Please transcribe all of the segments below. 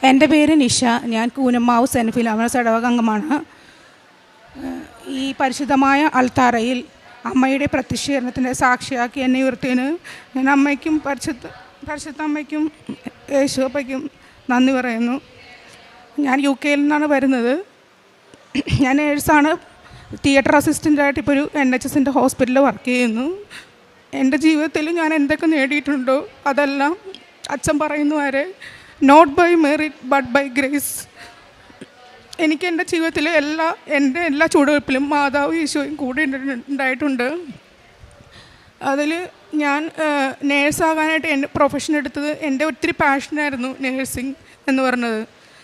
എൻ്റെ പേര് നിഷ. ഞാൻ കൂനമ്മാവ് സെൻറ്റ് ഫിലോമിനാസ് ഇടവക അംഗമാണ്. ഈ പരിശുദ്ധമായ അൾത്താരയിൽ അമ്മയുടെ പ്രത്യക്ഷീകരണത്തിൻ്റെ സാക്ഷിയാക്കി എന്നെ ഉയർത്തിയതിന് ഞാൻ അമ്മയ്ക്കും പരിശുദ്ധ അമ്മയ്ക്കും യേശുപ്പയ്ക്കും നന്ദി പറയുന്നു. ഞാൻ UK-യിൽ നിന്നാണ് വരുന്നത്. ഞാൻ നേഴ്സാണ്. തിയേറ്റർ അസിസ്റ്റൻ്റായിട്ട് ഇപ്പോൾ ഒരു NHS ഹോസ്പിറ്റലിൽ വർക്ക് ചെയ്യുന്നു. എൻ്റെ ജീവിതത്തിൽ ഞാൻ എന്തൊക്കെ നേടിയിട്ടുണ്ടോ അതെല്ലാം അച്ഛൻ പറയുന്ന വരെ not by merit but by grace. എനിക്ക് എൻ്റെ ജീവിതത്തിൽ എൻ്റെ എല്ലാ ചുവടുവെപ്പിലും മാതാവ് ഈശോയും കൂടെ ഉണ്ടായിട്ടുണ്ട്. അതിൽ ഞാൻ നേഴ്സാകാനായിട്ട് എൻ്റെ പ്രൊഫഷൻ എടുത്തത് എൻ്റെ ഒത്തിരി പാഷനായിരുന്നു നേഴ്സിംഗ് എന്ന് പറഞ്ഞത്.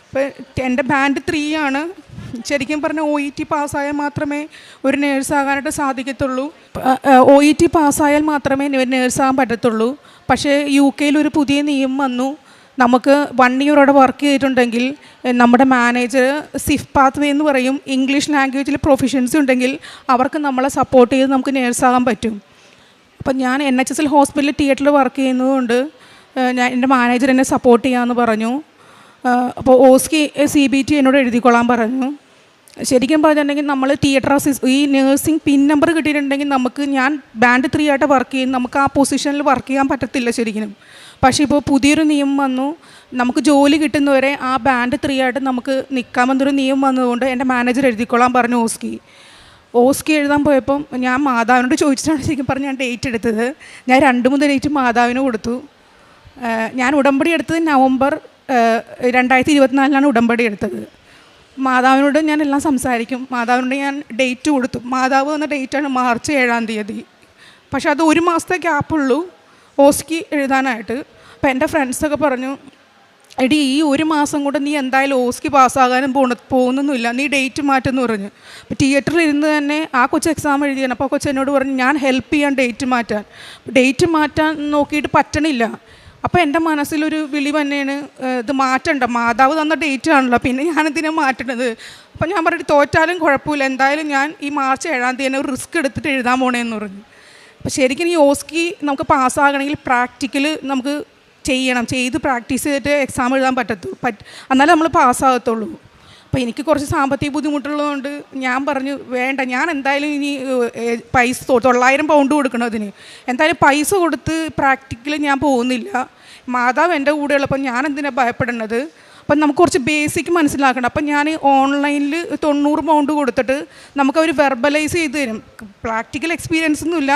അപ്പോൾ എൻ്റെ ബാൻഡ് 3 ആണ്. ശരിക്കും പറഞ്ഞാൽ OET പാസ്സായാൽ മാത്രമേ ഒരു നേഴ്സാകാനായിട്ട് സാധിക്കത്തുള്ളൂ. OET പാസ്സായാൽ മാത്രമേ നേഴ്സാകാൻ പറ്റത്തുള്ളൂ. പക്ഷേ UK-യിൽ ഒരു പുതിയ നിയമം വന്നു. നമുക്ക് 1 year അവിടെ വർക്ക് ചെയ്തിട്ടുണ്ടെങ്കിൽ നമ്മുടെ മാനേജർ സിഫ് പാത്വേ എന്ന് പറയും, ഇംഗ്ലീഷ് ലാംഗ്വേജിൽ പ്രൊഫിഷ്യൻസി ഉണ്ടെങ്കിൽ അവർക്ക് നമ്മളെ സപ്പോർട്ട് ചെയ്ത് നമുക്ക് നേഴ്സാകാൻ പറ്റും. അപ്പം ഞാൻ NHS ഹോസ്പിറ്റലിൽ തിയേറ്ററിൽ വർക്ക് ചെയ്യുന്നതുകൊണ്ട് എൻ്റെ മാനേജർ എന്നെ സപ്പോർട്ട് ചെയ്യാമെന്ന് പറഞ്ഞു. അപ്പോൾ OSCE CBT എന്നോട് എഴുതിക്കൊള്ളാൻ പറഞ്ഞു. ശരിക്കും പറഞ്ഞിട്ടുണ്ടെങ്കിൽ നമ്മൾ തിയേറ്റർ ഈ നേഴ്സിംഗ് പിൻ നമ്പർ കിട്ടിയിട്ടുണ്ടെങ്കിൽ ഞാൻ ബാൻഡ് 3 ആയിട്ട് വർക്ക് ചെയ്യും, നമുക്ക് ആ പൊസിഷനിൽ വർക്ക് ചെയ്യാൻ പറ്റത്തില്ല ശരിക്കും. പക്ഷേ ഇപ്പോൾ പുതിയൊരു നിയമം വന്നു, നമുക്ക് ജോലി കിട്ടുന്നവരെ ആ ബാൻഡ് 3 ആയിട്ട് നമുക്ക് നിൽക്കാമെന്നൊരു നിയമം വന്നതുകൊണ്ട് എൻ്റെ മാനേജർ എഴുതിക്കൊള്ളാൻ പറഞ്ഞു. OSCE എഴുതാൻ പോയപ്പം ഞാൻ മാതാവിനോട് ചോദിച്ചിട്ടാണ് ശരിക്കും പറഞ്ഞ് ഞാൻ ഡേറ്റ് എടുത്തത്. ഞാൻ 2-3 ഡേറ്റ് മാതാവിന് കൊടുത്തു. ഞാൻ ഉടമ്പടി എടുത്തത് നവംബർ 2024 ഉടമ്പടി എടുത്തത്. മാതാവിനോട് ഞാൻ എല്ലാം സംസാരിക്കും. മാതാവിനോട് ഞാൻ ഡേറ്റ് കൊടുത്തു. മാതാവ് വന്ന ഡേറ്റാണ് മാർച്ച് 7 പക്ഷെ അത് 1 മാസത്തെ ഗ്യാപ്പുള്ളൂ OSCE എഴുതാനായിട്ട്. അപ്പോൾ എൻ്റെ ഫ്രണ്ട്സൊക്കെ പറഞ്ഞു, എടി ഈ 1 മാസം കൊണ്ട് നീ എന്തായാലും OSCE പാസ്സാകാനും പോകുന്നൊന്നുമില്ല, നീ ഡേറ്റ് മാറ്റെന്ന് പറഞ്ഞു. അപ്പോൾ തിയേറ്ററിൽ ഇരുന്ന് തന്നെ ആ കൊച്ച് എക്സാം എഴുതിയാണ്. അപ്പോൾ കൊച്ച് എന്നോട് പറഞ്ഞു ഞാൻ ഹെൽപ്പ് ചെയ്യാൻ ഡേറ്റ് മാറ്റാൻ നോക്കിയിട്ട് പറ്റണില്ല. അപ്പോൾ എൻ്റെ മനസ്സിലൊരു വിളി തന്നെയാണ്, ഇത് മാറ്റണ്ട, മാതാവ് തന്ന ഡേറ്റ് ആണല്ലോ, പിന്നെ ഞാനെന്തിനാണ് മാറ്റണത്. അപ്പോൾ ഞാൻ പറഞ്ഞു തോറ്റാലും കുഴപ്പമില്ല, എന്തായാലും ഞാൻ ഈ മാർച്ച് 7 ഒരു റിസ്ക് എടുത്തിട്ട് എഴുതാൻ പോണേന്ന് പറഞ്ഞു. അപ്പോൾ ശരിക്കും ഈ OSCE നമുക്ക് പാസ്സാകണമെങ്കിൽ പ്രാക്ടിക്കൽ നമുക്ക് ചെയ്ത് പ്രാക്ടീസ് ചെയ്തിട്ട് എക്സാം എഴുതാൻ എന്നാലേ നമ്മൾ പാസ്സാകത്തുള്ളൂ. അപ്പോൾ എനിക്ക് കുറച്ച് സാമ്പത്തിക ബുദ്ധിമുട്ടുള്ളതുകൊണ്ട് ഞാൻ പറഞ്ഞു വേണ്ട, ഞാൻ എന്തായാലും ഇനി പൈസ 900 പൗണ്ട് കൊടുക്കണം അതിന്, എന്തായാലും പൈസ കൊടുത്ത് പ്രാക്ടിക്കൽ ഞാൻ പോകുന്നില്ല. മാതാവ് എൻ്റെ കൂടെ ഉള്ളപ്പോൾ ഞാൻ എന്തിനാണ് ഭയപ്പെടേണ്ടത്. അപ്പം നമുക്ക് കുറച്ച് ബേസിക് മനസ്സിലാക്കണം. അപ്പം ഞാൻ ഓൺലൈനിൽ 90 പൗണ്ട് കൊടുത്തിട്ട് നമുക്കവർ വെർബലൈസ് ചെയ്ത് തരും. പ്രാക്ടിക്കൽ എക്സ്പീരിയൻസ് ഒന്നുമില്ല,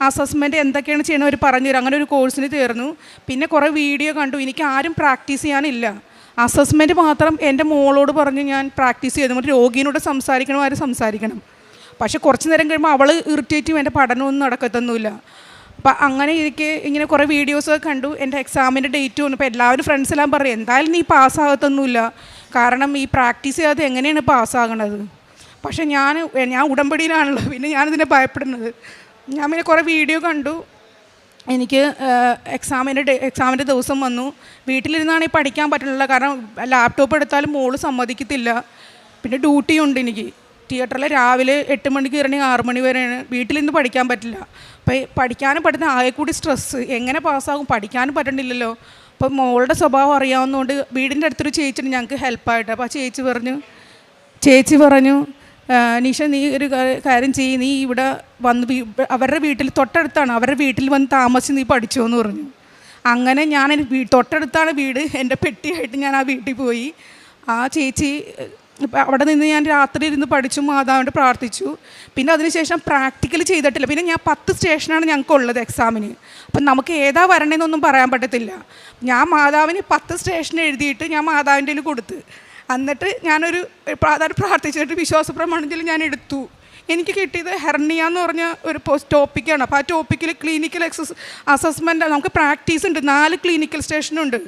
അസസ്മെൻറ്റ് എന്തൊക്കെയാണ് ചെയ്യണത് അവർ പറഞ്ഞു തരും. അങ്ങനെ ഒരു കോഴ്സിന് ചേർന്നു. പിന്നെ കുറേ വീഡിയോ കണ്ടു. എനിക്ക് ആരും പ്രാക്ടീസ് ചെയ്യാനില്ല, അസസ്മെൻറ്റ് മാത്രം എൻ്റെ മോളോട് പറഞ്ഞ് ഞാൻ പ്രാക്ടീസ് ചെയ്തു. മറ്റു രോഗിയോട് സംസാരിക്കണം. പക്ഷേ കുറച്ച് നേരം കഴിയുമ്പോൾ അവൾ ഇറിറ്റേറ്റീവ്, എൻ്റെ പഠനമൊന്നും നടക്കത്തൊന്നുമില്ല. അപ്പം അങ്ങനെ ഇങ്ങനെ കുറേ വീഡിയോസൊക്കെ കണ്ടു. എൻ്റെ എക്സാമിൻ്റെ ഡേറ്റ് വന്നു. ഇപ്പോൾ എല്ലാവരും ഫ്രണ്ട്സെല്ലാം പറയും എന്തായാലും നീ പാസ്സാകത്തൊന്നുമില്ല, കാരണം ഈ പ്രാക്ടീസ് ചെയ്യാതെ എങ്ങനെയാണ് പാസ്സാകണത്. പക്ഷേ ഞാൻ ഉടമ്പടിയിലാണല്ലോ, പിന്നെ ഞാനിതിനെ ഭയപ്പെടുന്നത്. ഞാൻ പിന്നെ കുറേ വീഡിയോ കണ്ടു. എനിക്ക് എക്സാമിൻ്റെ ദിവസം വന്നു. വീട്ടിലിരുന്നാണെങ്കിൽ പഠിക്കാൻ പറ്റണില്ല, കാരണം ലാപ്ടോപ്പ് എടുത്താലും മോള് സമ്മതിക്കത്തില്ല. പിന്നെ ഡ്യൂട്ടിയുണ്ട് എനിക്ക് തിയേറ്ററിൽ. രാവിലെ 8 മണിക്ക് കയറണമെങ്കിൽ 6 മണി വരെയാണ്. വീട്ടിലിരുന്ന് പഠിക്കാൻ പറ്റില്ല. അപ്പോൾ പഠിക്കാനും പറ്റുന്ന ആകെ കൂടി സ്ട്രെസ്സ്, എങ്ങനെ പാസ്സാകും, പഠിക്കാനും പറ്റണില്ലല്ലോ. അപ്പോൾ മോളുടെ സ്വഭാവം അറിയാവുന്നതുകൊണ്ട് വീടിൻ്റെ അടുത്തൊരു ചേച്ചിയുണ്ട് ഞങ്ങൾക്ക് ഹെൽപ്പായിട്ട്. അപ്പോൾ ആ ചേച്ചി പറഞ്ഞു നിഷ, നീ ഒരു കാര്യം ചെയ്യ്, നീ ഇവിടെ വന്ന് അവരുടെ വീട്ടിൽ തൊട്ടടുത്താണ്, അവരുടെ വീട്ടിൽ വന്ന് താമസിച്ച് നീ പഠിച്ചോ എന്ന് പറഞ്ഞു. അങ്ങനെ ഞാൻ തൊട്ടടുത്താണ് വീട്, എൻ്റെ പെട്ടിയായിട്ട് ഞാൻ ആ വീട്ടിൽ പോയി. ആ ചേച്ചി അവിടെ നിന്ന് ഞാൻ രാത്രി ഇരുന്ന് പഠിച്ചു, മാതാവിൻ്റെ പ്രാർത്ഥിച്ചു. പിന്നെ അതിനുശേഷം പ്രാക്ടിക്കൽ ചെയ്തിട്ടില്ല. പിന്നെ ഞാൻ 10 സ്റ്റേഷനാണ് ഞങ്ങൾക്കുള്ളത് എക്സാമിന്. അപ്പം നമുക്ക് ഏതാ വരണമെന്നൊന്നും പറയാൻ പറ്റത്തില്ല. ഞാൻ മാതാവിന് 10 സ്റ്റേഷൻ എഴുതിയിട്ട് ഞാൻ മാതാവിൻ്റെ കയ്യിൽ കൊടുത്ത്, എന്നിട്ട് ഞാനൊരു പ്രാർത്ഥിച്ചിട്ട് വിശ്വാസ പ്രമാണത്തിൽ ഞാൻ എടുത്തു. എനിക്ക് കിട്ടിയത് ഹെർണിയ എന്ന് പറഞ്ഞ ഒരു ടോപ്പിക്കാണ്. അപ്പോൾ ആ ടോപ്പിക്കിൽ ക്ലിനിക്കൽ അസസ്മെൻ്റ് നമുക്ക് പ്രാക്ടീസ് ഉണ്ട്, 4 ക്ലിനിക്കൽ സ്റ്റേഷനുണ്ട്.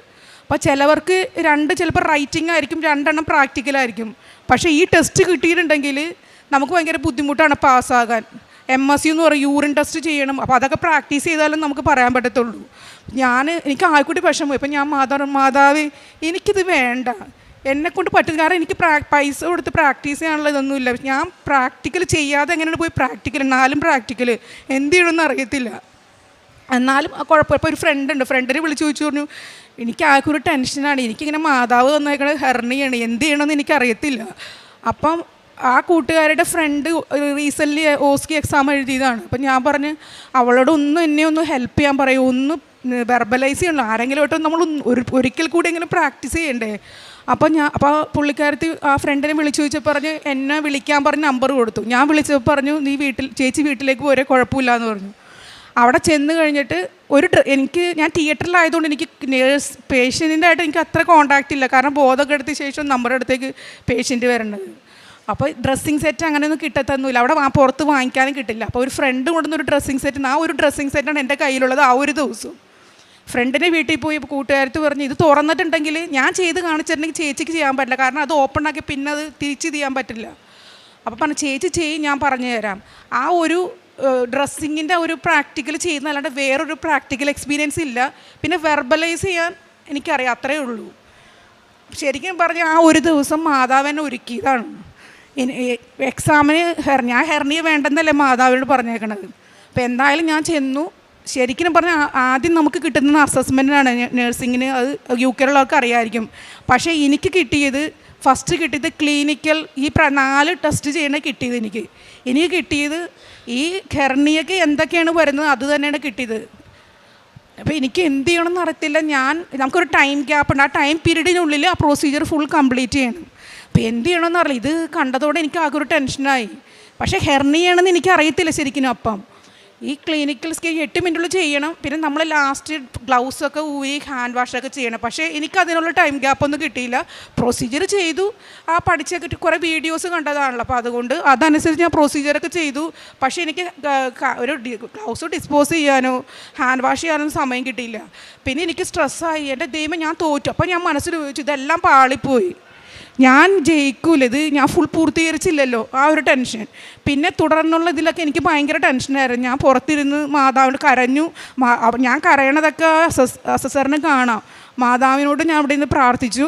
അപ്പോൾ ചിലവർക്ക് 2 ചിലപ്പോൾ റൈറ്റിംഗ് ആയിരിക്കും, 2 പ്രാക്ടിക്കലായിരിക്കും. പക്ഷേ ഈ ടെസ്റ്റ് കിട്ടിയിട്ടുണ്ടെങ്കിൽ നമുക്ക് ഭയങ്കര ബുദ്ധിമുട്ടാണ് പാസ്സാകാൻ. MSc എന്ന് പറയും, യൂറിൻ ടെസ്റ്റ് ചെയ്യണം. അപ്പോൾ അതൊക്കെ പ്രാക്ടീസ് ചെയ്താലും നമുക്ക് പറയാൻ പറ്റത്തുള്ളൂ. എനിക്ക് ആൾക്കൂടി വിഷമം. ഇപ്പം ഞാൻ മാതാവ് എനിക്കിത് വേണ്ട, എന്നെക്കൊണ്ട് പറ്റും, കാരണം എനിക്ക് പൈസ കൊടുത്ത് പ്രാക്ടീസ് ചെയ്യാനുള്ള ഇതൊന്നുമില്ല. ഞാൻ പ്രാക്ടിക്കൽ ചെയ്യാതെ എങ്ങനെയാണ് പോയി പ്രാക്ടിക്കൽ 4 പ്രാക്ടിക്കൽ എന്ത് ചെയ്യണമെന്ന് അറിയത്തില്ല. എന്നാലും കുഴപ്പമില്ല. ഇപ്പോൾ ഒരു ഫ്രണ്ടുണ്ട്, ഫ്രണ്ടിനെ വിളിച്ച് ചോദിച്ചു പറഞ്ഞു, എനിക്ക് ആകെ ഒരു ടെൻഷനാണ്, എനിക്കിങ്ങനെ മാതാവ് തന്നേക്കണത് ഹെർണിയാണ്, എന്ത് ചെയ്യണമെന്ന് എനിക്കറിയത്തില്ല. അപ്പം ആ കൂട്ടുകാരുടെ ഫ്രണ്ട് റീസെൻ്റ്ലി ഓസ്കി എക്സാം എഴുതിയതാണ്. അപ്പം ഞാൻ പറഞ്ഞ് അവളോട് എന്നെ ഒന്ന് ഹെൽപ്പ് ചെയ്യാൻ പറയൂ, ഒന്ന് വെർബലൈസ് ചെയ്യണല്ലോ, ആരെങ്കിലും ആയിട്ട് നമ്മൾ ഒരിക്കൽ കൂടി ഇങ്ങനെ പ്രാക്ടീസ് ചെയ്യണ്ടേ. അപ്പോൾ പുള്ളിക്കാരത്തി ആ ഫ്രണ്ടിനെ വിളിച്ചു ചോദിച്ചപ്പോൾ പറഞ്ഞ് എന്നെ വിളിക്കാൻ പറഞ്ഞ് നമ്പർ കൊടുത്തു. ഞാൻ വിളിച്ചപ്പോൾ പറഞ്ഞു നീ ചേച്ചി വീട്ടിലേക്ക് പോരെ, കുഴപ്പമില്ല എന്ന് പറഞ്ഞു. അവിടെ ചെന്ന് കഴിഞ്ഞിട്ട് ഞാൻ തിയേറ്ററിലായതുകൊണ്ട് എനിക്ക് പേഷ്യൻറ്റിൻ്റെ ആയിട്ട് എനിക്ക് അത്ര കോൺടാക്റ്റ് ഇല്ല, കാരണം ബോധമൊക്കെ എടുത്ത ശേഷം നമ്മുടെ അടുത്തേക്ക് പേഷ്യൻറ്റ് വരേണ്ടത്. അപ്പോൾ ഡ്രസ്സിങ് സെറ്റ് അങ്ങനെയൊന്നും കിട്ടത്തൊന്നുമില്ല, അവിടെ പുറത്ത് വാങ്ങിക്കാനും കിട്ടില്ല. അപ്പോൾ ഒരു ഫ്രണ്ട് കൊണ്ടുവന്നൊരു ഡ്രസ്സിങ് സെറ്റ്, ആ ഒരു ഡ്രസ്സിങ് സെറ്റാണ് എൻ്റെ കയ്യിലുള്ളത്. ആ ഒരു ദിവസം ഫ്രണ്ടിൻ്റെ വീട്ടിൽ പോയി കൂട്ടുകാരത്ത് പറഞ്ഞ് ഇത് തുറന്നിട്ടുണ്ടെങ്കിൽ ഞാൻ ചെയ്ത് കാണിച്ചിട്ടുണ്ടെങ്കിൽ ചേച്ചിക്ക് ചെയ്യാൻ പറ്റില്ല, കാരണം അത് ഓപ്പൺ ആക്കി പിന്നെ അത് തിരിച്ച് ചെയ്യാൻ പറ്റില്ല. അപ്പോൾ പറഞ്ഞു ചേച്ചി ചെയ്യും, ഞാൻ പറഞ്ഞു തരാം. ആ ഒരു ഡ്രസ്സിങ്ങിൻ്റെ ഒരു പ്രാക്ടിക്കൽ ചെയ്യുന്നതല്ലാണ്ട് വേറൊരു പ്രാക്ടിക്കൽ എക്സ്പീരിയൻസ് ഇല്ല. പിന്നെ വെർബലൈസ് ചെയ്യാൻ എനിക്കറിയാം, അത്രയേ ഉള്ളൂ. ശരിക്കും പറഞ്ഞാൽ ആ ഒരു ദിവസം മാതാവിനെ ഒരുക്കിയതാണ്. എക്സാമിന് ഞാൻ ഹെർണിയ വേണ്ടെന്നല്ലേ മാതാവിനോട് പറഞ്ഞേക്കണത്. അപ്പോൾ എന്തായാലും ഞാൻ ചെന്നു. ശരിക്കും പറഞ്ഞാൽ ആദ്യം നമുക്ക് കിട്ടുന്ന അസസ്മെൻറ്റിനാണ് നഴ്സിങ്ങിന്, അത് UK ഉള്ളവർക്ക് അറിയാമായിരിക്കും. പക്ഷേ എനിക്ക് ഫസ്റ്റ് കിട്ടിയത് ക്ലിനിക്കൽ, ഈ 4 ടെസ്റ്റ് ചെയ്യണേ കിട്ടിയത് എനിക്ക് കിട്ടിയത് ഈ ഹെർണിയക്ക് എന്തൊക്കെയാണ് വരുന്നത് അത് തന്നെയാണ് കിട്ടിയത്. അപ്പോൾ എനിക്ക് എന്ത് ചെയ്യണമെന്ന് അറിയത്തില്ല. നമുക്കൊരു ടൈം ഗ്യാപ്പ് ഉണ്ട്, ആ ടൈം പീരീഡിനുള്ളിൽ ആ പ്രൊസീജിയർ ഫുൾ കംപ്ലീറ്റ് ചെയ്യണം. അപ്പോൾ എന്ത് ചെയ്യണമെന്ന് അറിയില്ല. ഇത് കണ്ടതോടെ എനിക്ക് ആകെ ഒരു ടെൻഷനായി. പക്ഷേ ഹെർണിയാണെന്ന് എനിക്ക് അറിയത്തില്ല ശരിക്കും. അപ്പം ഈ ക്ലിനിക്കൽ സ്കെയിൽ 8 മിനിറ്റുള്ളിൽ ചെയ്യണം. പിന്നെ നമ്മൾ ലാസ്റ്റ് ഗ്ലൗസൊക്കെ ഊരി ഹാൻഡ് വാഷൊക്കെ ചെയ്യണം. പക്ഷേ എനിക്കതിനുള്ള ടൈം ഗ്യാപ്പൊന്നും കിട്ടിയില്ല. പ്രൊസീജിയർ ചെയ്തു, ആ പഠിച്ചൊക്കെ കുറേ വീഡിയോസ് കണ്ടതാണല്ലോ, അപ്പോൾ അതുകൊണ്ട് അതനുസരിച്ച് ഞാൻ പ്രൊസീജിയറൊക്കെ ചെയ്തു. പക്ഷേ എനിക്ക് ഒരു ഗ്ലൗസ് ഡിസ്പോസ് ചെയ്യാനോ ഹാൻഡ് വാഷ് ചെയ്യാനോ സമയം കിട്ടിയില്ല. പിന്നെ എനിക്ക് സ്ട്രെസ്സായി, എൻ്റെ ദൈവം ഞാൻ തോറ്റു. അപ്പോൾ ഞാൻ മനസ്സിൽ ചോദിച്ചു ഇതെല്ലാം പാളിപ്പോയി, ഞാൻ ജയിക്കൂല, ഇത് ഞാൻ ഫുൾ പൂർത്തീകരിച്ചില്ലല്ലോ, ആ ഒരു ടെൻഷൻ. പിന്നെ തുടർന്നുള്ള ഇതിലൊക്കെ എനിക്ക് ഭയങ്കര ടെൻഷനായിരുന്നു. ഞാൻ പുറത്തിരുന്ന് മാതാവിനോട് കരഞ്ഞു. ഞാൻ കരയണതൊക്കെ അസസറിന് കാണാം. മാതാവിനോട് ഞാൻ അവിടെ നിന്ന് പ്രാർത്ഥിച്ചു.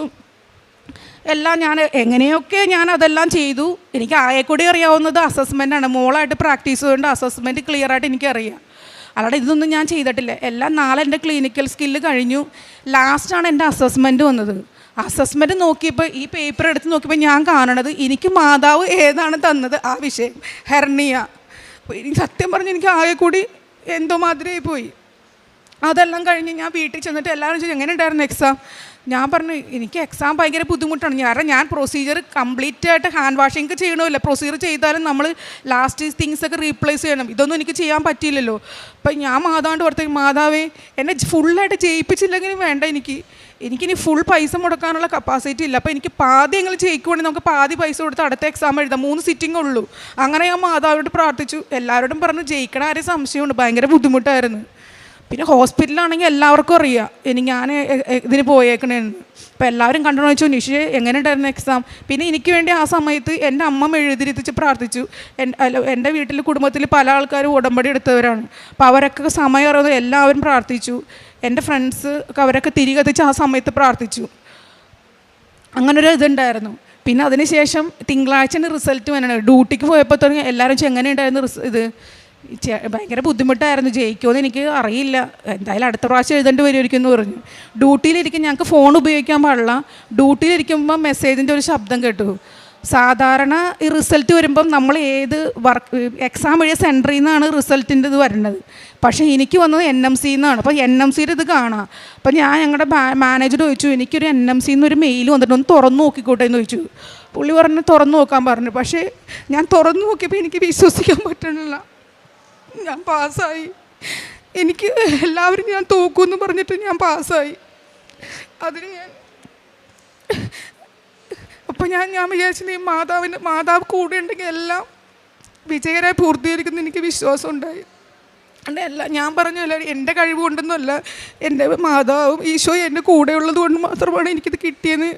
എല്ലാം എങ്ങനെയൊക്കെ ഞാൻ അതെല്ലാം ചെയ്തു. എനിക്ക് ആയെക്കൂടി അറിയാവുന്നത് അസസ്മെൻ്റാണ്. മോളായിട്ട് പ്രാക്ടീസ് ചെയ്തുകൊണ്ട് അസസ്മെൻറ്റ് ക്ലിയറായിട്ട് എനിക്കറിയാം. അല്ലാതെ ഇതൊന്നും ഞാൻ ചെയ്തിട്ടില്ല. എല്ലാം 4 എൻ്റെ ക്ലിനിക്കൽ സ്കില്ല് കഴിഞ്ഞു. ലാസ്റ്റാണ് എൻ്റെ അസസ്മെൻറ്റ് വന്നത്. അസസ്മെൻറ്റ് നോക്കിയപ്പോൾ ഈ പേപ്പർ എടുത്ത് നോക്കിയപ്പോൾ ഞാൻ കാണണത് എനിക്ക് മാതാവ് ഏതാണ് തന്നത്, ആ വിഷയം ഹെർണിയ. സത്യം പറഞ്ഞ് എനിക്ക് ആകെ കൂടി എന്തോ മാതിരിയായി പോയി. അതെല്ലാം കഴിഞ്ഞ് ഞാൻ വീട്ടിൽ ചെന്നിട്ട് എല്ലാവരും ചോദിച്ചു എങ്ങനെ ഉണ്ടായിരുന്നു എക്സാം. ഞാൻ പറഞ്ഞു എനിക്ക് എക്സാം ഭയങ്കര ബുദ്ധിമുട്ടാണ്, കാരണം ഞാൻ പ്രൊസീജിയർ കംപ്ലീറ്റ് ആയിട്ട് ഹാൻഡ് വാഷിങ് ചെയ്യണമില്ല. പ്രൊസീജിയർ ചെയ്താലും നമ്മൾ ലാസ്റ്റ് തിങ്സൊക്കെ റീപ്ലേസ് ചെയ്യണം. ഇതൊന്നും എനിക്ക് ചെയ്യാൻ പറ്റിയില്ലല്ലോ. അപ്പം ഞാൻ മാതാവിൻ്റെ പുറത്തേക്ക്, മാതാവേ എന്നെ ഫുള്ളായിട്ട് ജയിപ്പിച്ചില്ലെങ്കിലും വേണ്ട, എനിക്കിനി ഫുൾ പൈസ മുടക്കാനുള്ള കപ്പാസിറ്റി ഇല്ല. അപ്പോൾ എനിക്ക് പാതി എങ്ങനെ ജയിക്കുവാണെങ്കിൽ നമുക്ക് പാതി പൈസ കൊടുത്ത് അടുത്ത എക്സാം എഴുതാം, 3 സിറ്റിംഗ് ഉള്ളൂ. അങ്ങനെ ഞാൻ മാതാവിനോട് പ്രാർത്ഥിച്ചു. എല്ലാവരോടും പറഞ്ഞു ജയിക്കണ ആരെയും സംശയമുണ്ട്, ഭയങ്കര ബുദ്ധിമുട്ടായിരുന്നു. പിന്നെ ഹോസ്പിറ്റലാണെങ്കിൽ എല്ലാവർക്കും അറിയാം ഞാൻ ഇതിന് പോയേക്കണേന്ന്. അപ്പോൾ എല്ലാവരും കണ്ടു വെച്ചു നിഷേ എങ്ങനെ ഉണ്ടായിരുന്നു എക്സാം. പിന്നെ എനിക്ക് വേണ്ടി ആ സമയത്ത് എൻ്റെ അമ്മ എഴുതിരിത്തിച്ച് പ്രാർത്ഥിച്ചു. എൻ്റെ വീട്ടിൽ കുടുംബത്തിൽ പല ആൾക്കാരും ഉടമ്പടി എടുത്തവരാണ്. അപ്പോൾ അവരൊക്കെ സമയം അറിയാതെ എല്ലാവരും പ്രാർത്ഥിച്ചു. എൻ്റെ ഫ്രണ്ട്സ് അവരൊക്കെ തിരികെത്തിച്ച് ആ സമയത്ത് പ്രാർത്ഥിച്ചു. അങ്ങനൊരു ഇതുണ്ടായിരുന്നു. പിന്നെ അതിന് ശേഷം തിങ്കളാഴ്ച റിസൾട്ട് വേണം. ഡ്യൂട്ടിക്ക് പോയപ്പോൾ തുടങ്ങി എല്ലാവരും എങ്ങനെ ഉണ്ടായിരുന്നു ഇത് ഭയങ്കര ബുദ്ധിമുട്ടായിരുന്നു, ജയിക്കുമെന്ന് എനിക്ക് അറിയില്ല, എന്തായാലും അടുത്ത പ്രാവശ്യം എഴുതേണ്ടി വരുമായിരിക്കും എന്ന് പറഞ്ഞു. ഡ്യൂട്ടിയിലിരിക്കും, ഞങ്ങൾക്ക് ഫോൺ ഉപയോഗിക്കാൻ പാടില്ല. ഡ്യൂട്ടിയിലിരിക്കുമ്പോൾ മെസ്സേജിൻ്റെ ഒരു ശബ്ദം കേട്ടു. സാധാരണ ഈ റിസൾട്ട് വരുമ്പം നമ്മൾ ഏത് എക്സാം എഴുതിയ സെൻറ്ററിൽ നിന്നാണ് റിസൾട്ടിൻ്റെ ഇത് വരുന്നത്. പക്ഷേ എനിക്ക് വന്നത് NMC എന്നാണ്. അപ്പോൾ NMCയുടെ ഇത് കാണാം. അപ്പോൾ ഞാൻ ഞങ്ങളുടെ മാനേജർ ചോദിച്ചു എനിക്കൊരു NMC എന്നൊരു മെയിൽ വന്നിട്ട് ഒന്ന് തുറന്നു നോക്കിക്കോട്ടെ എന്ന് ചോദിച്ചു. പുള്ളി പറഞ്ഞു തുറന്നു നോക്കാൻ പറഞ്ഞു. പക്ഷേ ഞാൻ തുറന്നു നോക്കിയപ്പോൾ എനിക്ക് വിശ്വസിക്കാൻ പറ്റണില്ല, ഞാൻ പാസ്സായി. എനിക്ക് എല്ലാവരും ഞാൻ തോക്കുമെന്ന് പറഞ്ഞിട്ട് ഞാൻ പാസ്സായി. അതിന് അപ്പോൾ ഞാൻ വിചാരിച്ചു മാതാവ് കൂടെ ഉണ്ടെങ്കിൽ എല്ലാം വിജയകരമായി പൂർത്തീകരിക്കുന്ന എനിക്ക് വിശ്വാസം ഉണ്ടായി. ഞാൻ പറഞ്ഞല്ല എൻ്റെ കഴിവ് കൊണ്ടൊന്നുമല്ല, എൻ്റെ മാതാവും ഈശോയും എൻ്റെ കൂടെയുള്ളത് കൊണ്ട് മാത്രമാണ് എനിക്കിത് കിട്ടിയെന്ന്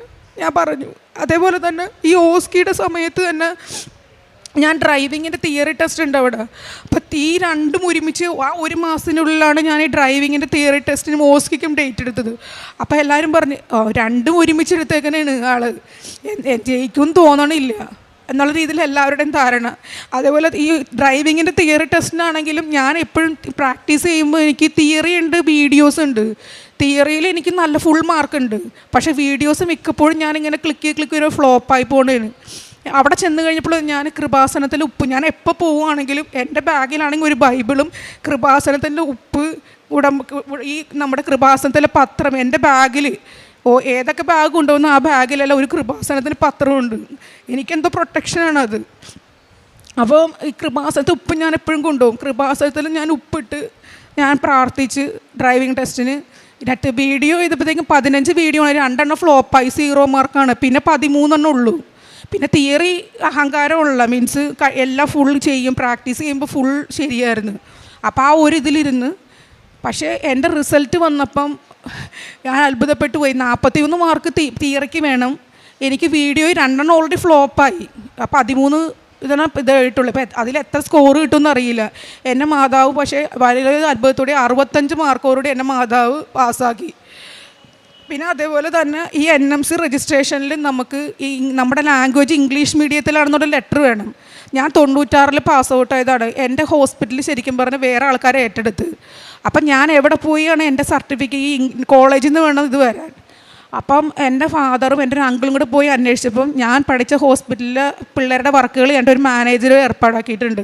ഞാൻ പറഞ്ഞു. അതേപോലെ തന്നെ ഈ ഓസ്കിയുടെ സമയത്ത് തന്നെ ഞാൻ ഡ്രൈവിങ്ങിൻ്റെ തിയറി ടെസ്റ്റ് ഉണ്ട് അവിടെ. അപ്പോൾ ഈ രണ്ടും ഒരുമിച്ച് ആ 1 മാസത്തിനുള്ളിലാണ് ഞാൻ ഈ ഡ്രൈവിങ്ങിൻ്റെ തിയറി ടെസ്റ്റിനും ഓസ്കിക്കും ഡേറ്റ് എടുത്തത്. അപ്പോൾ എല്ലാവരും പറഞ്ഞു രണ്ടും ഒരുമിച്ച് എടുത്തേക്കണേണ് ആൾ, ജയിക്കുമെന്ന് തോന്നണില്ല. എന്നുള്ള രീതിയിൽ എല്ലാവരുടെയും ധാരണ. അതേപോലെ ഈ ഡ്രൈവിങ്ങിൻ്റെ തിയറി ടെസ്റ്റിനാണെങ്കിലും ഞാൻ എപ്പോഴും പ്രാക്ടീസ് ചെയ്യുമ്പോൾ എനിക്ക് തിയറി ഉണ്ട്, വീഡിയോസ് ഉണ്ട്. തിയറിയിൽ എനിക്ക് നല്ല ഫുൾ മാർക്കുണ്ട്, പക്ഷേ വീഡിയോസ് മിക്കപ്പോഴും ഞാനിങ്ങനെ ക്ലിക്ക് ഒരു ഫ്ലോപ്പായി പോകണേന്. അവിടെ ചെന്ന് കഴിഞ്ഞപ്പോൾ ഞാൻ കൃപാസനത്തിൽ ഉപ്പ്, ഞാൻ എപ്പോൾ പോവുകയാണെങ്കിലും എൻ്റെ ബാഗിലാണെങ്കിൽ ഒരു ബൈബിളും കൃപാസനത്തിൻ്റെ ഉപ്പ് ഈ നമ്മുടെ കൃപാസനത്തിലെ പത്രം എൻ്റെ ബാഗിൽ, ഏതൊക്കെ ബാഗ് കൊണ്ടുപോകുന്ന ആ ബാഗിലെല്ലാം ഒരു കൃപാസനത്തിന് പത്രമുണ്ട്. എനിക്കെന്തോ പ്രൊട്ടക്ഷനാണത്. അപ്പോൾ ഈ കൃപാസനത്തിൽ ഉപ്പ് ഞാൻ എപ്പോഴും കൊണ്ടുപോകും. കൃപാസനത്തിൽ ഞാൻ ഉപ്പിട്ട് ഞാൻ പ്രാർത്ഥിച്ച് ഡ്രൈവിംഗ് ടെസ്റ്റിന് വീഡിയോ ചെയ്തപ്പോഴത്തേക്കും 15 വീഡിയോ ആണ്, 2 ഫ്ലോപ്പായി, 0 മാർക്കാണ്. പിന്നെ 13 ഉള്ളൂ. പിന്നെ തിയറി അഹങ്കാരമുള്ള മീൻസ് എല്ലാം ഫുൾ ചെയ്യും, പ്രാക്ടീസ് ചെയ്യുമ്പോൾ ഫുൾ ശരിയായിരുന്നു. അപ്പോൾ ആ ഒരു ഇതിലിരുന്ന്, പക്ഷേ എൻ്റെ റിസൾട്ട് വന്നപ്പം ഞാൻ അത്ഭുതപ്പെട്ടു പോയി. 41 മാർക്ക് തിയറിക്ക് വേണം, എനിക്ക് വീഡിയോ 2 ഓൾറെഡി ഫ്ലോപ്പായി. 13 ഇതായിട്ടുള്ളൂ. ഇപ്പം അതിലെത്ര സ്കോർ കിട്ടുമെന്ന് അറിയില്ല. എൻ്റെ മാതാവ് പക്ഷേ വളരെ അത്ഭുതത്തോടെ 65 മാർക്കോടുകൂടി എൻ്റെ മാതാവ് പാസ്സാക്കി. പിന്നെ അതേപോലെ തന്നെ ഈ NMC രജിസ്ട്രേഷനിൽ നമുക്ക് ഈ നമ്മുടെ ലാംഗ്വേജ് ഇംഗ്ലീഷ് മീഡിയത്തിലാണെന്നുള്ള ലെറ്റർ വേണം. ഞാൻ 96 പാസ് ഔട്ടായതാണ്. എൻ്റെ ഹോസ്പിറ്റലിൽ ശരിക്കും പറഞ്ഞാൽ വേറെ ആൾക്കാരെ ഏറ്റെടുത്ത്. അപ്പം ഞാൻ എവിടെ പോയാണ് എൻ്റെ സർട്ടിഫിക്കറ്റ്, ഈ കോളേജിൽ നിന്ന് വേണം ഇത് വരാൻ. അപ്പം എൻ്റെ ഫാദറും എൻ്റെ ഒരു അങ്കിളും കൂടെ പോയി അന്വേഷിച്ചപ്പം ഞാൻ പഠിച്ച ഹോസ്പിറ്റലിലെ പിള്ളേരുടെ വർക്കുകൾ എൻ്റെ ഒരു മാനേജർ ഏർപ്പാടാക്കിയിട്ടുണ്ട്.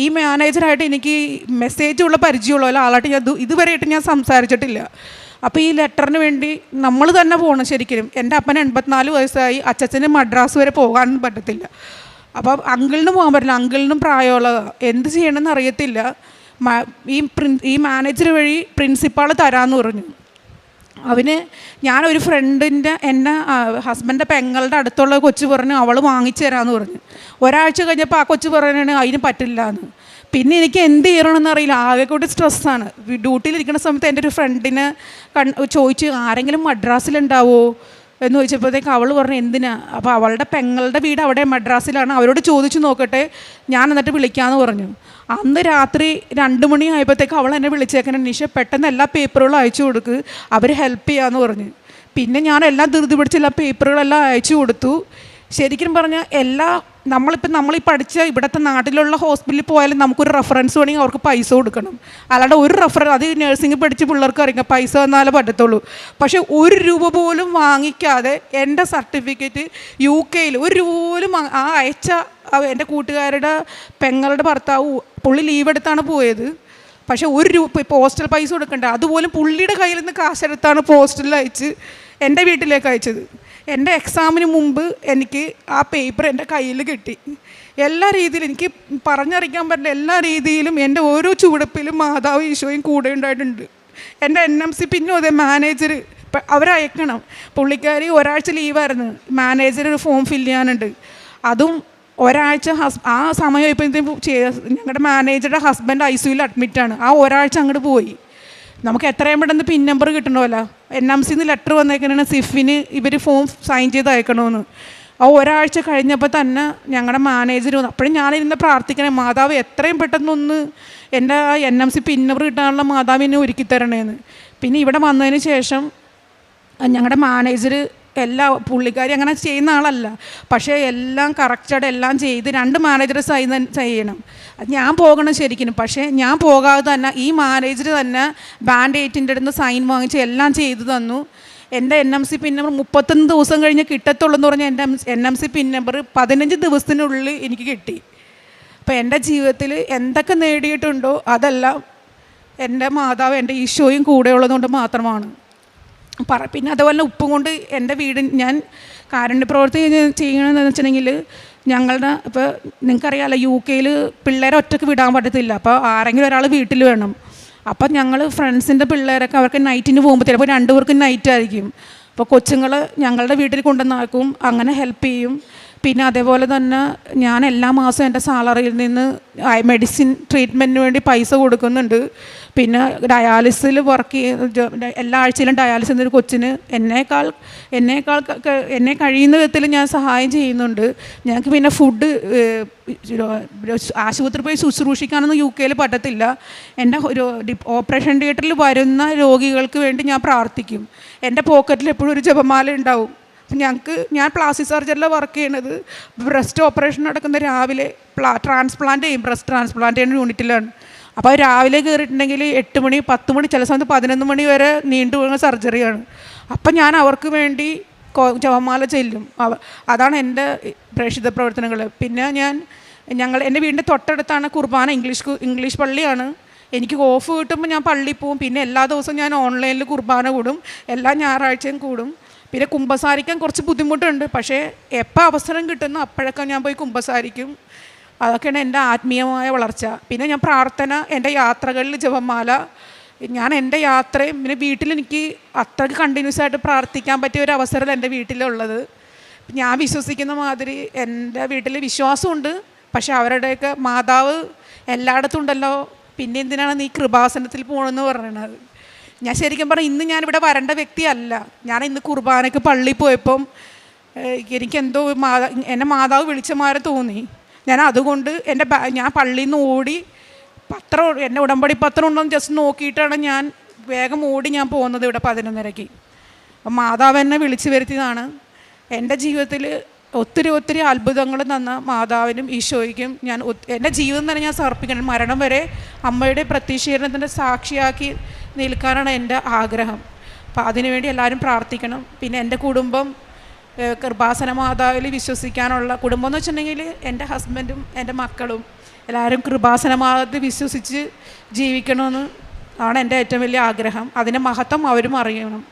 ഈ മാനേജറായിട്ട് എനിക്ക് മെസ്സേജുള്ള പരിചയമുള്ള ആളായിട്ട് ഞാൻ ഇതുവരെയായിട്ട് ഞാൻ സംസാരിച്ചിട്ടില്ല. അപ്പോൾ ഈ ലെറ്ററിന് വേണ്ടി നമ്മൾ തന്നെ പോകണം. ശരിക്കും എൻ്റെ അപ്പന് 84 വയസ്സായി, അച്ഛന് മദ്രാസ് വരെ പോകാനൊന്നും പറ്റത്തില്ല. അപ്പം അങ്കിളിന് പോകാൻ പറ്റില്ല, അങ്കിളിനും പ്രായമുള്ളതാണ്. എന്ത് ചെയ്യണമെന്ന് അറിയത്തില്ല. ഈ മാനേജർ വഴി പ്രിൻസിപ്പാൾ തരാമെന്ന് പറഞ്ഞു. അവന് ഞാനൊരു ഫ്രണ്ടിൻ്റെ എന്നെ ഹസ്ബൻഡിൻ്റെ പെങ്ങളുടെ അടുത്തുള്ള കൊച്ചു പറഞ്ഞു അവൾ വാങ്ങിച്ചു തരാമെന്ന് പറഞ്ഞു. ഒരാഴ്ച കഴിഞ്ഞപ്പോൾ ആ കൊച്ചു പറഞ്ഞാണ് അതിന് പറ്റില്ല എന്ന്. പിന്നെ എനിക്ക് എന്ത് ചെയ്യണമെന്ന് അറിയില്ല, ആകെ കൂടി സ്ട്രെസ്സാണ്. ഡ്യൂട്ടിയിലിരിക്കുന്ന സമയത്ത് എൻ്റെ ഒരു ഫ്രണ്ടിനെ ചോദിച്ചു ആരെങ്കിലും മദ്രാസിലുണ്ടാവോ എന്ന് ചോദിച്ചപ്പോഴത്തേക്ക് അവൾ പറഞ്ഞു എന്തിനാ. അപ്പോൾ അവളുടെ പെങ്ങളുടെ വീട് അവിടെ മദ്രാസിലാണ്, അവരോട് ചോദിച്ചു നോക്കട്ടെ, ഞാൻ എന്നിട്ട് വിളിക്കാമെന്ന് പറഞ്ഞു. അന്ന് രാത്രി 2 മണി ആയപ്പോഴത്തേക്ക് അവൾ എന്നെ വിളിച്ചേക്കണ, നിഷ പെട്ടെന്ന് എല്ലാ പേപ്പറുകളും അയച്ചു കൊടുക്ക്, അവർ ഹെൽപ്പ് ചെയ്യാമെന്ന് പറഞ്ഞു. പിന്നെ ഞാൻ എല്ലാം ധൃതി പിടിച്ച് എല്ലാ പേപ്പറുകളെല്ലാം അയച്ചു കൊടുത്തു. ശരിക്കും പറഞ്ഞാൽ നമ്മളീ പഠിച്ച ഇവിടുത്തെ നാട്ടിലുള്ള ഹോസ്പിറ്റലിൽ പോയാലും നമുക്കൊരു റെഫറൻസ് വേണമെങ്കിൽ അവർക്ക് പൈസ കൊടുക്കണം. അല്ലാണ്ട് ഒരു അത് നഴ്സിംഗ് പഠിച്ച് പിള്ളേർക്ക് അറിയാം പൈസ തന്നാലേ പറ്റത്തുള്ളൂ. പക്ഷേ 1 രൂപ പോലും വാങ്ങിക്കാതെ എൻ്റെ സർട്ടിഫിക്കറ്റ് UK ഒരു രൂപ പോലും ആ അയച്ച എൻ്റെ കൂട്ടുകാരുടെ പെങ്ങളുടെ ഭർത്താവ് പുള്ളി ലീവ് എടുത്താണ് പോയത്. പക്ഷേ 1 രൂപ പോസ്റ്റൽ പൈസ കൊടുക്കണ്ട, അതുപോലും പുള്ളിയുടെ കയ്യിൽ നിന്ന് കാശെടുത്താണ് പോസ്റ്റലിൽ അയച്ച് എൻ്റെ വീട്ടിലേക്ക് അയച്ചത്. എൻ്റെ എക്സാമിന് മുമ്പ് എനിക്ക് ആ പേപ്പർ എൻ്റെ കയ്യിൽ കിട്ടി. എല്ലാ രീതിയിലും എനിക്ക് പറഞ്ഞറിയിക്കാൻ പറ്റില്ല, എല്ലാ രീതിയിലും എൻ്റെ ഓരോ ചുവടുപ്പിലും മാതാവ് ഈശോയും കൂടെ ഉണ്ടായിട്ടുണ്ട്. എൻ്റെ NMC പിന്നെ അതേ മാനേജർ അവരയക്കണം, പുള്ളിക്കാരി ഒരാഴ്ച ലീവായിരുന്നു, മാനേജർ ഒരു ഫോം ഫില്ല് ചെയ്യാനുണ്ട്. അതും ഒരാഴ്ച ആ സമയം ഇപ്പോഴത്തേക്കും ഞങ്ങളുടെ മാനേജറുടെ ഹസ്ബൻഡ് ICUയിൽ അഡ്മിറ്റാണ്. ആ ഒരാഴ്ച അങ്ങോട്ട് പോയി. നമുക്ക് എത്രയും പെട്ടെന്ന് പിൻ നമ്പർ കിട്ടണമല്ലോ. NMCന്ന് ലെറ്റർ വന്നേക്കണേ സിഫിന് ഇവർ ഫോം സൈൻ ചെയ്ത് അയക്കണമെന്ന്. ആ ഒരാഴ്ച കഴിഞ്ഞപ്പോൾ തന്നെ ഞങ്ങളുടെ മാനേജർ വന്നു. അപ്പോഴും ഞാനിരുന്ന് പ്രാർത്ഥിക്കണേ, മാതാവ് എത്രയും പെട്ടെന്നൊന്ന് എൻ്റെ NMC പിൻ നമ്പർ കിട്ടാനുള്ള മാതാവിനെ ഒരുക്കി തരണേന്ന്. പിന്നെ ഇവിടെ വന്നതിന് ശേഷം ഞങ്ങളുടെ മാനേജർ പുള്ളിക്കാരി അങ്ങനെ ചെയ്യുന്ന ആളല്ല, പക്ഷേ എല്ലാം കറക്റ്റായിട്ട് എല്ലാം ചെയ്ത് 2 മാനേജർ സൈൻ ചെയ്യണം. ഞാൻ പോകണം ശരിക്കും, പക്ഷേ ഞാൻ പോകാതെ തന്നെ ഈ മാനേജർ തന്നെ ബാൻഡ് 8ൻ്റെ അടുത്ത് സൈൻ വാങ്ങിച്ച് എല്ലാം ചെയ്തു തന്നു. എൻ്റെ NMC പിൻ നമ്പർ 31 ദിവസം കഴിഞ്ഞ് കിട്ടത്തുള്ളൂ എന്ന് പറഞ്ഞാൽ എൻ്റെ NMC പിൻ നമ്പർ 15 ദിവസത്തിനുള്ളിൽ എനിക്ക് കിട്ടി. അപ്പോൾ എൻ്റെ ജീവിതത്തിൽ എന്തൊക്കെ നേടിയിട്ടുണ്ടോ അതെല്ലാം എൻ്റെ മാതാവ് എൻ്റെ ഈശോയും കൂടെ ഉള്ളതുകൊണ്ട് മാത്രമാണ്. പിന്നെ അതുപോലെ ഉപ്പും കൊണ്ട് എൻ്റെ വീട് ഞാൻ കാരുണ്യപ്രവൃത്തി ചെയ്യണമെന്ന് വെച്ചിട്ടുണ്ടെങ്കിൽ ഞങ്ങളുടെ ഇപ്പോൾ നിങ്ങൾക്കറിയാമല്ലോ UK പിള്ളേരെ ഒറ്റയ്ക്ക് വിടാൻ പറ്റത്തില്ല. അപ്പോൾ ആരെങ്കിലും ഒരാൾ വീട്ടിൽ വേണം. അപ്പം ഞങ്ങൾ ഫ്രണ്ട്സിൻ്റെ പിള്ളേരൊക്കെ അവർക്ക് നൈറ്റിന് പോകുമ്പോൾ ചിലപ്പോൾ 2 പേർക്ക് നൈറ്റായിരിക്കും. അപ്പോൾ കൊച്ചുങ്ങൾ ഞങ്ങളുടെ വീട്ടിൽ കൊണ്ടുവന്നാക്കും, അങ്ങനെ ഹെൽപ്പ് ചെയ്യും. പിന്നെ അതേപോലെ തന്നെ ഞാൻ എല്ലാ മാസവും എൻ്റെ സാലറിയിൽ നിന്ന് മെഡിസിൻ ട്രീറ്റ്മെൻറ്റിന് വേണ്ടി പൈസ കൊടുക്കുന്നുണ്ട്. പിന്നെ ഡയാലിസിൽ വർക്ക് എല്ലാ ആഴ്ചയിലും ഡയാലിസിൽ ഒരു കൊച്ചിന് എന്നെ കഴിയുന്ന വിധത്തിൽ ഞാൻ സഹായം ചെയ്യുന്നുണ്ട്. ഞങ്ങൾക്ക് പിന്നെ ഫുഡ് ആശുപത്രി പോയി ശുശ്രൂഷിക്കാനൊന്നും UK പറ്റത്തില്ല. എൻ്റെ ഒരു ഓപ്പറേഷൻ തിയേറ്ററിൽ വരുന്ന രോഗികൾക്ക് വേണ്ടി ഞാൻ പ്രാർത്ഥിക്കും. എൻ്റെ പോക്കറ്റിൽ എപ്പോഴും ഒരു ജപമാല ഉണ്ടാവും. ഞാൻ പ്ലാസ്റ്റിക് സർജറിയിൽ വർക്ക് ചെയ്യണത് ബ്രസ്റ്റ് ഓപ്പറേഷൻ നടക്കുന്ന രാവിലെ ട്രാൻസ്പ്ലാന്റ് ചെയ്യും, ബ്രസ്റ്റ് ട്രാൻസ്പ്ലാന്റ് ചെയ്യുന്ന യൂണിറ്റിലാണ്. അപ്പോൾ രാവിലെ കയറിയിട്ടുണ്ടെങ്കിൽ 8 മണി 10 മണി, ചില സമയത്ത് 11 മണി വരെ നീണ്ടുപോകുന്ന സർജറിയാണ്. അപ്പം ഞാൻ അവർക്ക് വേണ്ടി ജപമാല ചെല്ലും. അതാണ് എൻ്റെ പ്രേക്ഷിത പ്രവർത്തനങ്ങൾ. പിന്നെ എൻ്റെ വീടിൻ്റെ തൊട്ടടുത്താണ് കുർബാന, ഇംഗ്ലീഷ് പള്ളിയാണ്. എനിക്ക് ഓഫ് കിട്ടുമ്പോൾ ഞാൻ പള്ളിയിൽ പോവും. പിന്നെ എല്ലാ ദിവസവും ഞാൻ ഓൺലൈനിൽ കുർബാന കൂടും, എല്ലാ ഞായറാഴ്ചയും കൂടും. പിന്നെ കുമ്പസാരിക്കാൻ കുറച്ച് ബുദ്ധിമുട്ടുണ്ട്, പക്ഷേ എപ്പോൾ അവസരം കിട്ടുന്നു അപ്പോഴൊക്കെ ഞാൻ പോയി കുമ്പസാരിക്കും. അതൊക്കെയാണ് എൻ്റെ ആത്മീയമായ വളർച്ച. പിന്നെ ഞാൻ പ്രാർത്ഥന, എൻ്റെ യാത്രകളിൽ ജപമാല, ഞാൻ എൻ്റെ യാത്രയും പിന്നെ വീട്ടിലെനിക്ക് അത്രയ്ക്ക് കണ്ടിന്യൂസ് ആയിട്ട് പ്രാർത്ഥിക്കാൻ പറ്റിയ ഒരു അവസരം എൻ്റെ വീട്ടിലുള്ളത്. ഞാൻ വിശ്വസിക്കുന്ന മാതിരി എൻ്റെ വീട്ടിൽ വിശ്വാസമുണ്ട്, പക്ഷെ അവരുടെയൊക്കെ മാതാവ് എല്ലായിടത്തും ഉണ്ടല്ലോ, പിന്നെ എന്തിനാണ് നീ കൃപാസനത്തിൽ പോകണമെന്ന് പറയണത്. ഞാൻ ശരിക്കും പറഞ്ഞാൽ ഇന്ന് ഞാനിവിടെ വരേണ്ട വ്യക്തിയല്ല. ഞാൻ ഇന്ന് കുർബാനയ്ക്ക് പള്ളിയിൽ പോയപ്പം എനിക്കെന്തോ എന്നെ മാതാവ് വിളിച്ചമാരെ തോന്നി. ഞാൻ അതുകൊണ്ട് ഞാൻ പള്ളിയിൽ നിന്ന് ഓടി എൻ്റെ ഉടമ്പടി പത്രം ഉണ്ടോ എന്ന് ജസ്റ്റ് നോക്കിയിട്ടാണ് ഞാൻ വേഗം ഓടി ഞാൻ പോകുന്നത് ഇവിടെ 11:30. അപ്പം മാതാവ് എന്നെ വിളിച്ചു വരുത്തിയതാണ്. എൻ്റെ ജീവിതത്തിൽ ഒത്തിരി അത്ഭുതങ്ങൾ തന്ന മാതാവിനും ഈശോയ്ക്കും എൻ്റെ ജീവിതം തന്നെ ഞാൻ സമർപ്പിക്കണം. മരണം വരെ അമ്മയുടെ പ്രത്യക്ഷീകരണത്തിൻ്റെ സാക്ഷിയാക്കി നിൽക്കാനാണ് എൻ്റെ ആഗ്രഹം. അപ്പം അതിനുവേണ്ടി എല്ലാവരും പ്രാർത്ഥിക്കണം. പിന്നെ എൻ്റെ കുടുംബം കൃപാസന മാതാവിൽ വിശ്വസിക്കാനുള്ള കുടുംബം എന്ന് വെച്ചിട്ടുണ്ടെങ്കിൽ എൻ്റെ ഹസ്ബൻഡും എൻ്റെ മക്കളും എല്ലാവരും കൃപാസന മാതാവിൽ വിശ്വസിച്ച് ജീവിക്കണമെന്ന് ആണ് എൻ്റെ ഏറ്റവും വലിയ ആഗ്രഹം. അതിൻ്റെ മഹത്വം അവരും അറിയണം.